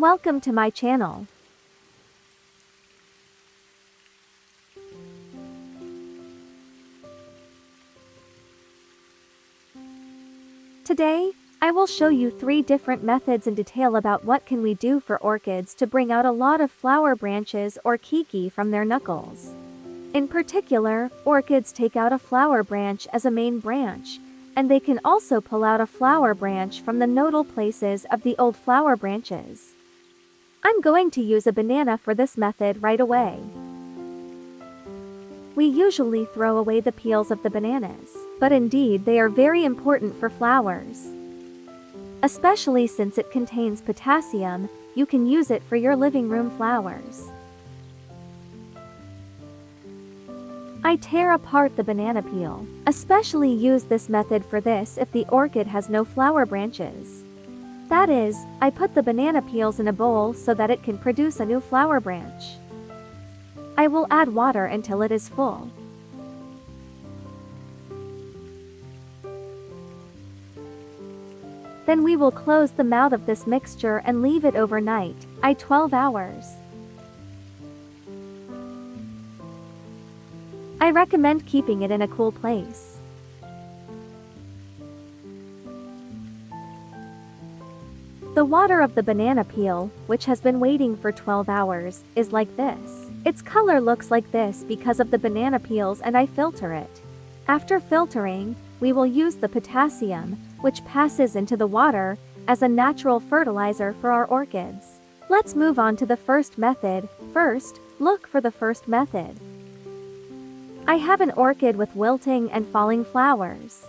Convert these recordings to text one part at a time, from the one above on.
Welcome to my channel. Today, I will show you 3 different methods in detail about what can we do for orchids to bring out a lot of flower branches or kiki from their knuckles. In particular, orchids take out a flower branch as a main branch, and they can also pull out a flower branch from the nodal places of the old flower branches. I'm going to use a banana for this method right away. We usually throw away the peels of the bananas, but indeed they are very important for flowers. Especially since it contains potassium, you can use it for your living room flowers. I tear apart the banana peel. Especially use this method for this if the orchid has no flower branches. That is, I put the banana peels in a bowl so that it can produce a new flower branch. I will add water until it is full. Then we will close the mouth of this mixture and leave it overnight, 12 hours. I recommend keeping it in a cool place. The water of the banana peel, which has been waiting for 12 hours, is like this. Its color looks like this because of the banana peels, and I filter it. After filtering, we will use the potassium, which passes into the water, as a natural fertilizer for our orchids. Let's move on to the first method. First, look for the first method. I have an orchid with wilting and falling flowers.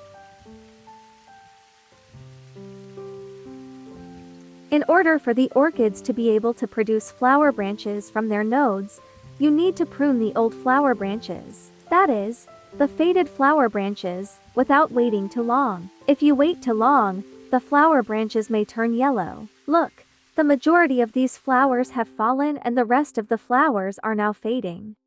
In order for the orchids to be able to produce flower branches from their nodes, you need to prune the old flower branches. That is, the faded flower branches, without waiting too long. If you wait too long, the flower branches may turn yellow. Look, the majority of these flowers have fallen and the rest of the flowers are now fading.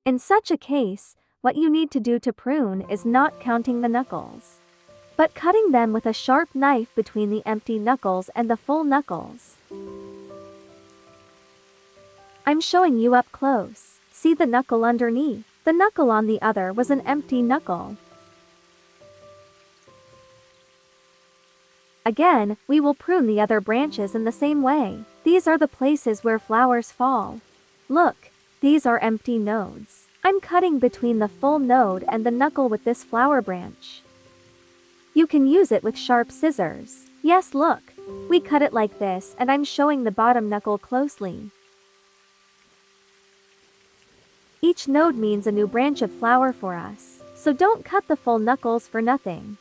In such a case, what you need to do to prune is not counting the knuckles, but cutting them with a sharp knife between the empty knuckles and the full knuckles. I'm showing you up close. See the knuckle underneath? The knuckle on the other was an empty knuckle. Again, we will prune the other branches in the same way. These are the places where flowers fall. Look, these are empty nodes. I'm cutting between the full node and the knuckle with this flower branch. You can use it with sharp scissors. Yes, look. We cut it like this, and I'm showing the bottom knuckle closely. Each node means a new branch of flower for us, so don't cut the full knuckles for nothing.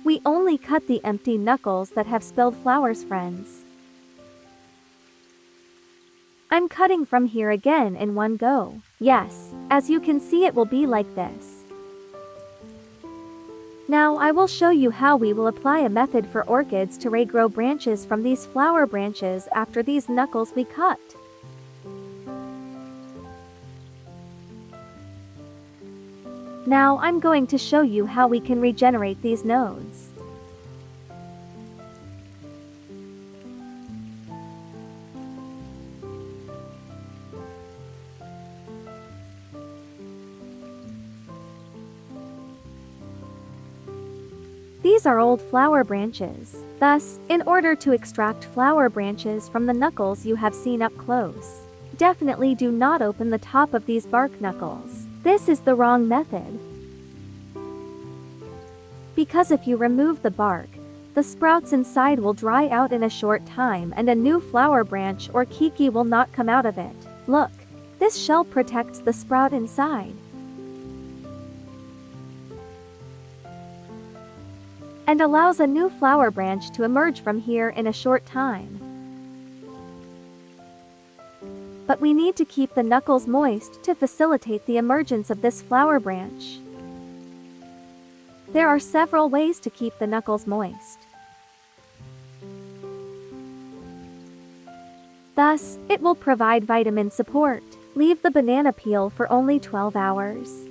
We only cut the empty knuckles that have spilled flowers, friends. I'm cutting from here again in one go. Yes, as you can see, it will be like this. Now I will show you how we will apply a method for orchids to regrow branches from these flower branches after these knuckles we cut. Now I'm going to show you how we can regenerate these nodes. These are old flower branches. Thus, in order to extract flower branches from the knuckles you have seen up close, definitely do not open the top of these bark knuckles. This is the wrong method. Because if you remove the bark, the sprouts inside will dry out in a short time and a new flower branch or kiki will not come out of it. Look, this shell protects the sprout inside and allows a new flower branch to emerge from here in a short time. But we need to keep the knuckles moist to facilitate the emergence of this flower branch. There are several ways to keep the knuckles moist. Thus, it will provide vitamin support. Leave the banana peel for only 12 hours.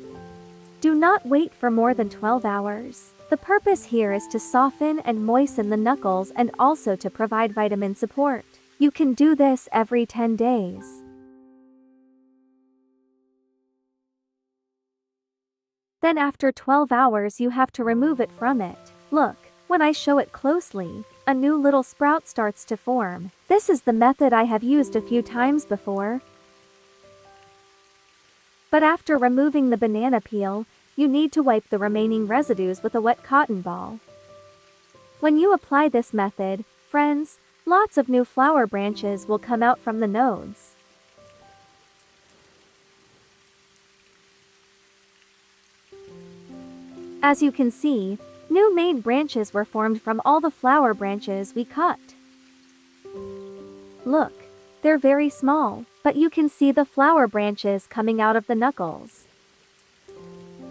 Do not wait for more than 12 hours. The purpose here is to soften and moisten the knuckles and also to provide vitamin support. You can do this every 10 days. Then after 12 hours you have to remove it from it. Look, when I show it closely, a new little sprout starts to form. This is the method I have used a few times before. But after removing the banana peel, you need to wipe the remaining residues with a wet cotton ball. When you apply this method, friends, lots of new flower branches will come out from the nodes. As you can see, new main branches were formed from all the flower branches we cut. Look, they're very small, but you can see the flower branches coming out of the knuckles.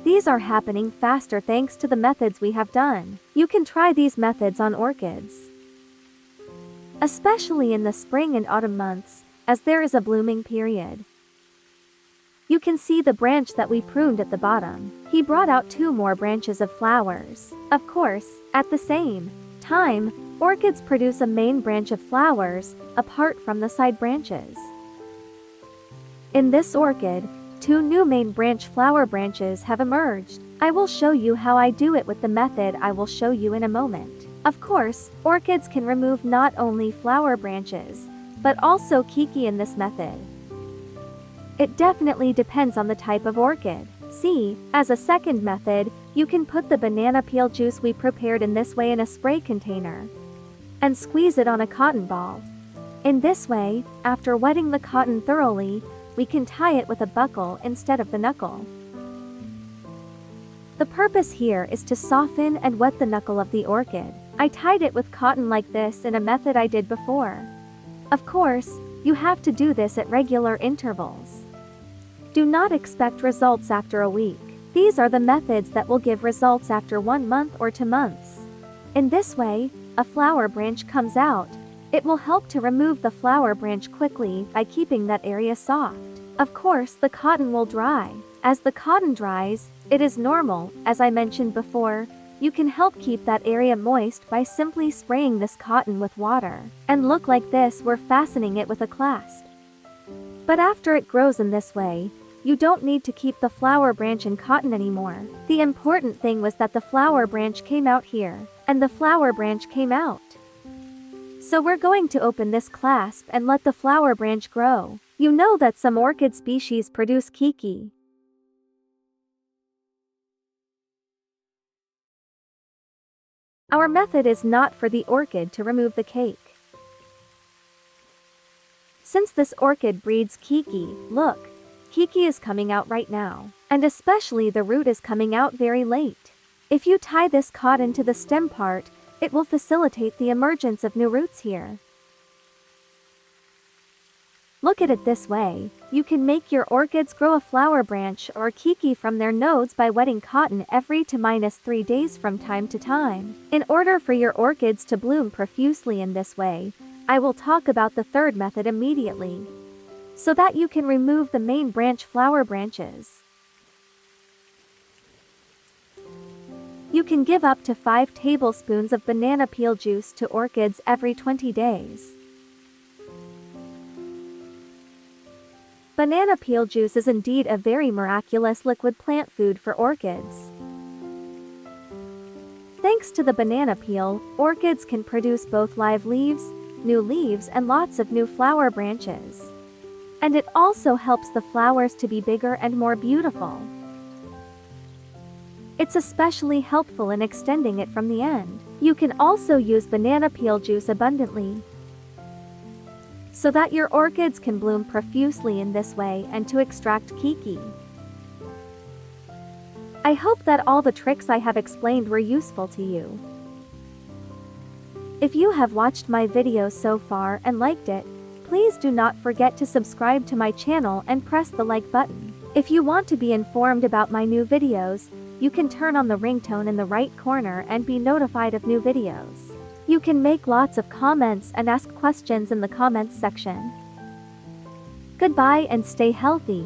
These are happening faster thanks to the methods we have done. You can try these methods on orchids, especially in the spring and autumn months, as there is a blooming period. You can see the branch that we pruned at the bottom. He brought out 2 more branches of flowers. Of course, at the same time, orchids produce a main branch of flowers, apart from the side branches. In this orchid, 2 new main branch flower branches have emerged. I will show you how I do it with the method I will show you in a moment. Of course, orchids can remove not only flower branches, but also kiki in this method. It definitely depends on the type of orchid. See, as a second method, you can put the banana peel juice we prepared in this way in a spray container and squeeze it on a cotton ball. In this way, after wetting the cotton thoroughly, we can tie it with a buckle instead of the knuckle. The purpose here is to soften and wet the knuckle of the orchid. I tied it with cotton like this in a method I did before. Of course, you have to do this at regular intervals. Do not expect results after a week. These are the methods that will give results after 1 month or 2 months. In this way, a flower branch comes out. It will help to remove the flower branch quickly by keeping that area soft. Of course, the cotton will dry. As the cotton dries, it is normal, as I mentioned before, you can help keep that area moist by simply spraying this cotton with water. And look like this, we're fastening it with a clasp. But after it grows in this way, you don't need to keep the flower branch in cotton anymore. The important thing was that the flower branch came out here, and the flower branch came out. So we're going to open this clasp and let the flower branch grow. You know that some orchid species produce kiki. Our method is not for the orchid to remove the cake. Since this orchid breeds kiki, look, kiki is coming out right now, and especially the root is coming out very late. If you tie this cotton to the stem part, it will facilitate the emergence of new roots here. Look at it this way, you can make your orchids grow a flower branch or kiki from their nodes by wetting cotton every 2-3 days from time to time. In order for your orchids to bloom profusely in this way, I will talk about the third method immediately, so that you can remove the main branch flower branches. You can give up to 5 tablespoons of banana peel juice to orchids every 20 days. Banana peel juice is indeed a very miraculous liquid plant food for orchids. Thanks to the banana peel, orchids can produce both live leaves, new leaves, and lots of new flower branches. And it also helps the flowers to be bigger and more beautiful. It's especially helpful in extending it from the end. You can also use banana peel juice abundantly, so that your orchids can bloom profusely in this way and to extract kiki. I hope that all the tricks I have explained were useful to you. If you have watched my video so far and liked it, please do not forget to subscribe to my channel and press the like button. If you want to be informed about my new videos, you can turn on the ringtone in the right corner and be notified of new videos. You can make lots of comments and ask questions in the comments section. Goodbye and stay healthy.